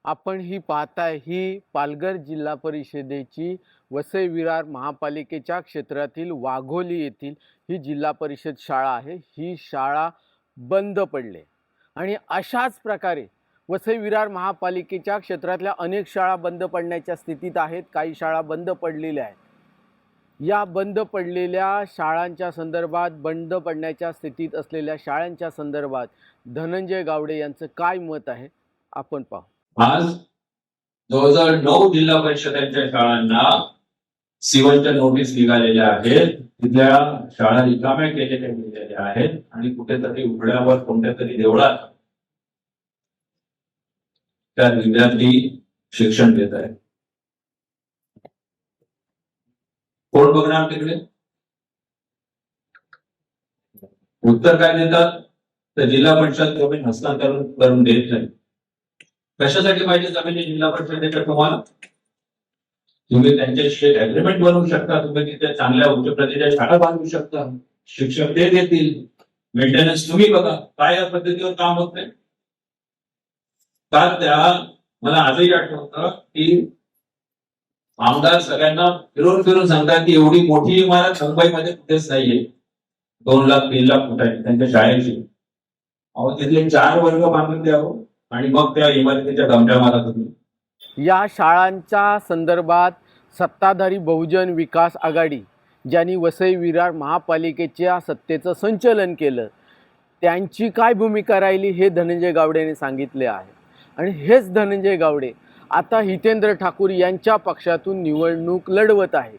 आपण ही पाहताय ही पालघर जिल्हा परिषदेची वसई विरार महापालिकेच्या क्षेत्रातील वाघोली येथील ही जिल्हा परिषद शाळा आहे। ही शाळा बंद पडली आणि अशाच प्रकारे वसई विरार महापालिकेच्या क्षेत्रातल्या अनेक शाळा बंद पडण्याच्या स्थितीत आहेत। काही शाळा बंद पडलेल्या आहेत। या बंद पडलेल्या शाळांच्या संदर्भात, बंद पडण्याच्या स्थितीत असलेल्या शाळांच्या संदर्भात धनंजय गावडे यांचं काय मत आहे आपण पाहू। आज 2009 जिल्हा परिषदेच्या शाळांना सीवलच्या नोटीस निघालेल्या आहेत। तिथल्या शाळा रिकाम्या केलेल्या गेलेल्या आहेत आणि कुठेतरी उघड्यावर कोणत्या तरी देवळात त्या विद्यार्थी शिक्षण घेत आहेत। कोण बघणार तिकडे? उत्तर काय देतात तर जिल्हा परिषद जमीन हस्तांतरण करून देत नाही। कशासाठी पाहिजे जमीन जिल्हा परिषदेच्या? तुम्हाला तुम्ही त्यांच्याशी अग्रीमेंट बनवू शकता, तुम्ही तिथे चांगल्या उच्च प्रतीच्या शाळा बांधू शकता, शिक्षक ते देतील, मेंटेनन्स तुम्ही बघा। काय या पद्धतीवर काम होत नाही का? त्या मला आजही आठवतं की आमदार सगळ्यांना फिरून फिरून सांगतात की एवढी मोठी इमारत मुंबईमध्ये कुठेच नाहीये, 2 लाख 3 लाख फुटाची त्यांच्या शाळेची। अहो तिथले 4 वर्ग बांधून द्यावं आणि मग त्या इमारतीच्या गमट्या मारा तुम्ही। या शाळांच्या संदर्भात सत्ताधारी बहुजन विकास आघाडी ज्यांनी वसई विरार महापालिकेच्या सत्तेचं संचलन केलं, त्यांची काय भूमिका राहिली हे धनंजय गावडेने सांगितले आहे। आणि हेच धनंजय गावडे आता हितेंद्र ठाकूर यांच्या पक्षातून निवडणूक लढवत आहेत।